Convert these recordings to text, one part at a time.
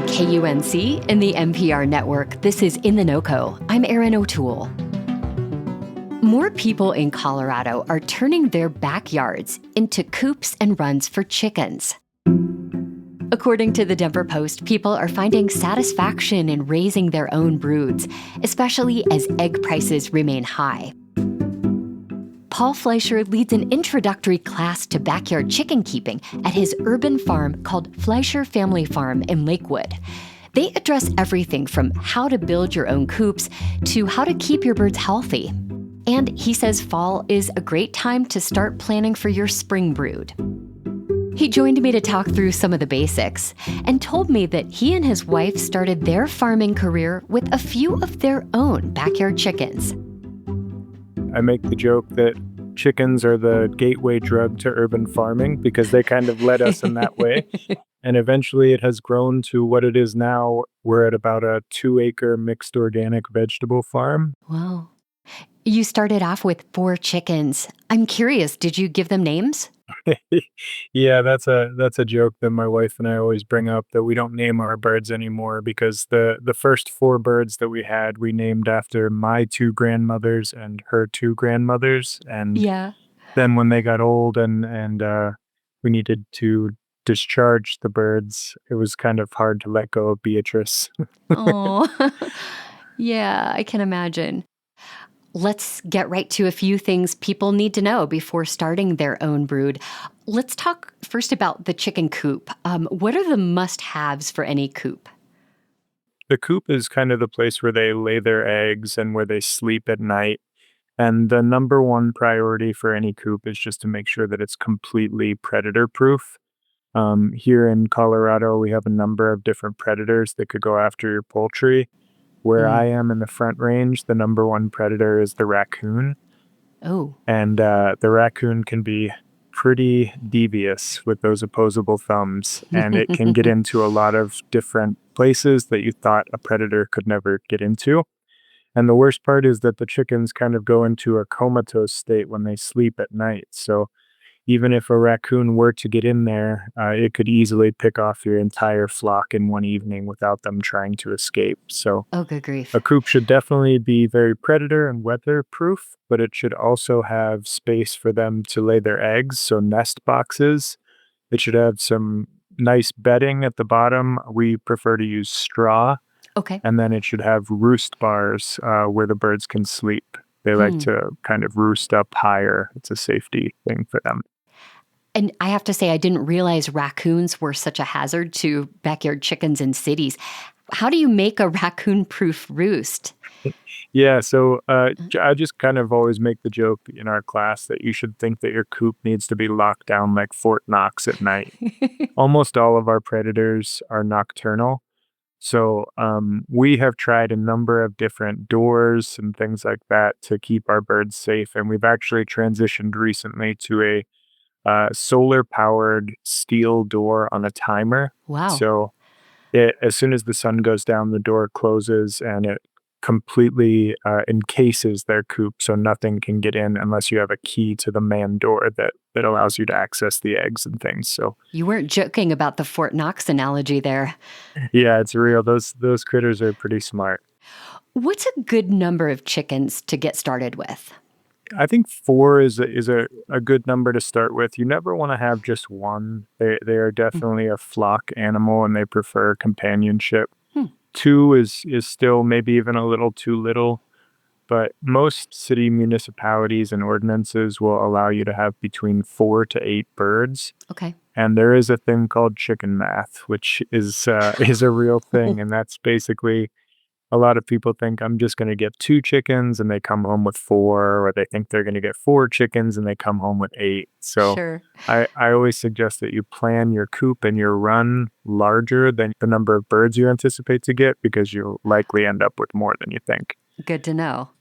KUNC and the NPR network, this is In The NoCo. I'm Erin O'Toole. More people in Colorado are turning their backyards into coops and runs for chickens. According to the Denver Post, people are finding satisfaction in raising their own broods, especially as egg prices remain high. Paul Fleischer leads an introductory class to backyard chicken keeping at his urban farm called Fleischer Family Farm in Lakewood. They address everything from how to build your own coops to how to keep your birds healthy. And he says fall is a great time to start planning for your spring brood. He joined me to talk through some of the basics and told me that he and his wife started their farming career with a few of their own backyard chickens. I make the joke that chickens are the gateway drug to urban farming because they kind of led us in that way. And eventually it has grown to what it is now. We're at about a 2-acre mixed organic vegetable farm. Wow. You started off with 4 chickens. I'm curious, did you give them names? Yeah, that's a joke that my wife and I always bring up, that we don't name our birds anymore because the first 4 birds that we had, we named after my 2 grandmothers and her 2 grandmothers. And Yeah. then when they got old and we needed to discharge the birds, it was kind of hard to let go of Beatrice. Oh, yeah, I can imagine. Let's get right to a few things people need to know before starting their own brood. Let's talk first about the chicken coop. What are the must-haves for any coop? The coop is kind of the place where they lay their eggs and where they sleep at night. And the number one priority for any coop is just to make sure that it's completely predator-proof. Here in Colorado, we have a number of different predators that could go after your poultry. Where I am in the Front Range, the number one predator is the raccoon. Oh. And the raccoon can be pretty devious with those opposable thumbs, and it can get into a lot of different places that you thought a predator could never get into. And the worst part is that the chickens kind of go into a comatose state when they sleep at night. So even if a raccoon were to get in there, it could easily pick off your entire flock in one evening without them trying to escape. So Oh, good grief. a coop should definitely be very predator and weather-proof, but it should also have space for them to lay their eggs, so nest boxes. It should have some nice bedding at the bottom. We prefer to use straw. Okay. And then it should have roost bars where the birds can sleep. They like to kind of roost up higher. It's a safety thing for them. And I have to say, I didn't realize raccoons were such a hazard to backyard chickens in cities. How do you make a raccoon-proof roost? Yeah, so I just kind of always make the joke in our class that you should think that your coop needs to be locked down like Fort Knox at night. Almost all of our predators are nocturnal. So we have tried a number of different doors and things like that to keep our birds safe. And we've actually transitioned recently to a solar-powered steel door on a timer. Wow. So as soon as the sun goes down, the door closes and it completely encases their coop so nothing can get in unless you have a key to the man door that allows you to access the eggs and things. So You weren't joking about the Fort Knox analogy there. yeah, it's real. Those critters are pretty smart. What's a good number of chickens to get started with? I think 4 is a good number to start with. You never want to have just one. They are definitely a flock animal and they prefer companionship. 2 is still maybe even a little too little, but most city municipalities and ordinances will allow you to have between 4 to 8 birds. Okay. And there is a thing called chicken math, which is a real thing, and that's basically. A lot of people think I'm just going to get 2 chickens and they come home with 4, or they think they're going to get 4 chickens and they come home with 8. So Sure. I always suggest that you plan your coop and your run larger than the number of birds you anticipate to get, because you'll likely end up with more than you think. Good to know.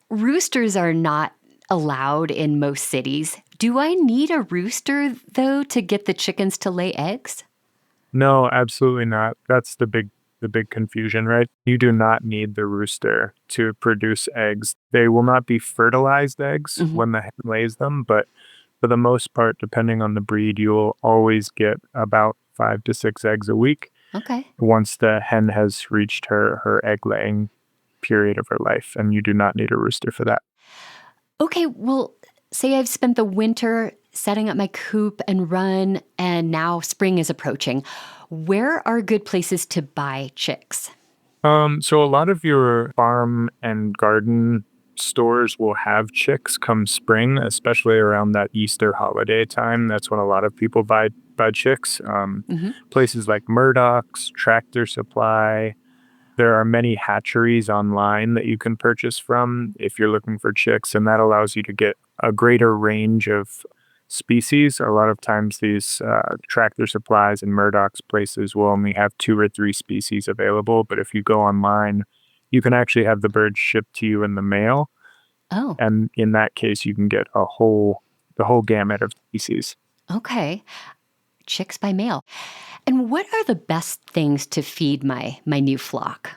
Roosters are not allowed in most cities. Do I need a rooster, though, to get the chickens to lay eggs? No, absolutely not. That's the big confusion, right? You do not need the rooster to produce eggs. They will not be fertilized eggs when the hen lays them, but for the most part, depending on the breed, you'll always get about 5 to 6 eggs a week. Okay. once the hen has reached her egg-laying period of her life, and you do not need a rooster for that. Okay, well, say I've spent the winter setting up my coop and run, and now spring is approaching. Where are good places to buy chicks? So a lot of your farm and garden stores will have chicks come spring, especially around that Easter holiday time. That's when a lot of people buy chicks. Hmm. Places like Murdoch's, Tractor Supply. There are many hatcheries online that you can purchase from if you're looking for chicks, and that allows you to get a greater range of species. A lot of times, these Tractor Supplies and Murdoch's places will only have 2 or 3 species available, but if you go online, you can actually have the birds shipped to you in the mail, Oh, and in that case, you can get the whole gamut of species. okay. Chicks by mail. And what are the best things to feed my new flock?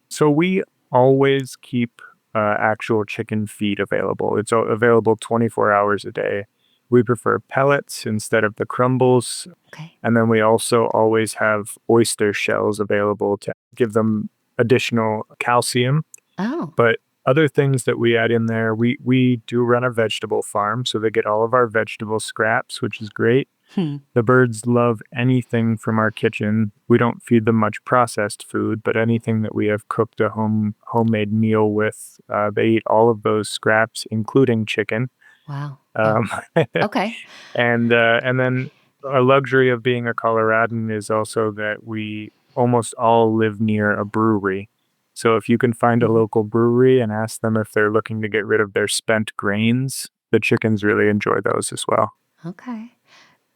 So we always keep actual chicken feed available. It's available 24 hours a day. We prefer pellets instead of the crumbles. Okay. And then we also always have oyster shells available to give them additional calcium. Oh. But other things that we add in there, we do run a vegetable farm, so they get all of our vegetable scraps, which is great. Hmm. The birds love anything from our kitchen. We don't feed them much processed food, but anything that we have cooked a homemade meal with, they eat all of those scraps, including chicken. Wow. Oh, Um, okay. and then a luxury of being a Coloradan is also that we almost all live near a brewery. So if you can find a Mhm. local brewery and ask them if they're looking to get rid of their spent grains, the chickens really enjoy those as well. Okay.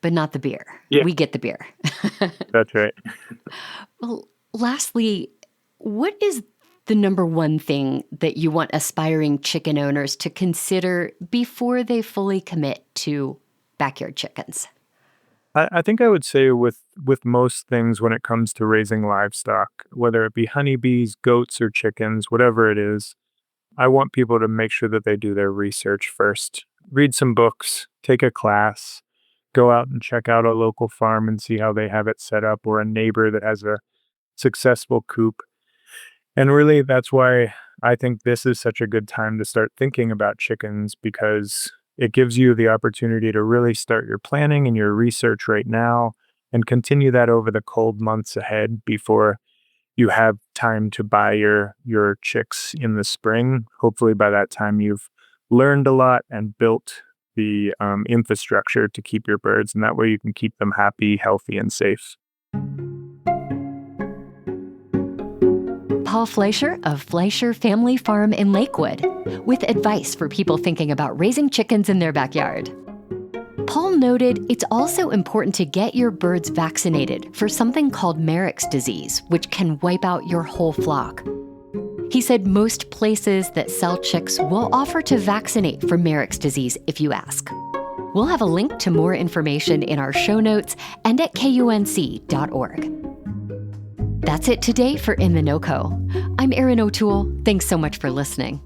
But not the beer. Yeah, We get the beer. that's right. Well, lastly, what is the number one thing that you want aspiring chicken owners to consider before they fully commit to backyard chickens? I think I would say with most things when it comes to raising livestock, whether it be honeybees, goats, or chickens, whatever it is, I want people to make sure that they do their research first. Read some books, take a class, go out and check out a local farm and see how they have it set up, or a neighbor that has a successful coop. And really, that's why I think this is such a good time to start thinking about chickens, because it gives you the opportunity to really start your planning and your research right now and continue that over the cold months ahead before you have time to buy your chicks in the spring. Hopefully, by that time, you've learned a lot and built the infrastructure to keep your birds, and that way you can keep them happy, healthy, and safe. Paul Fleischer of Fleischer Family Farm in Lakewood, with advice for people thinking about raising chickens in their backyard. Paul noted it's also important to get your birds vaccinated for something called Marek's disease, which can wipe out your whole flock. He said most places that sell chicks will offer to vaccinate for Marek's disease if you ask. We'll have a link to more information in our show notes and at KUNC.org. That's it today for In The NoCo. I'm Erin O'Toole. Thanks so much for listening.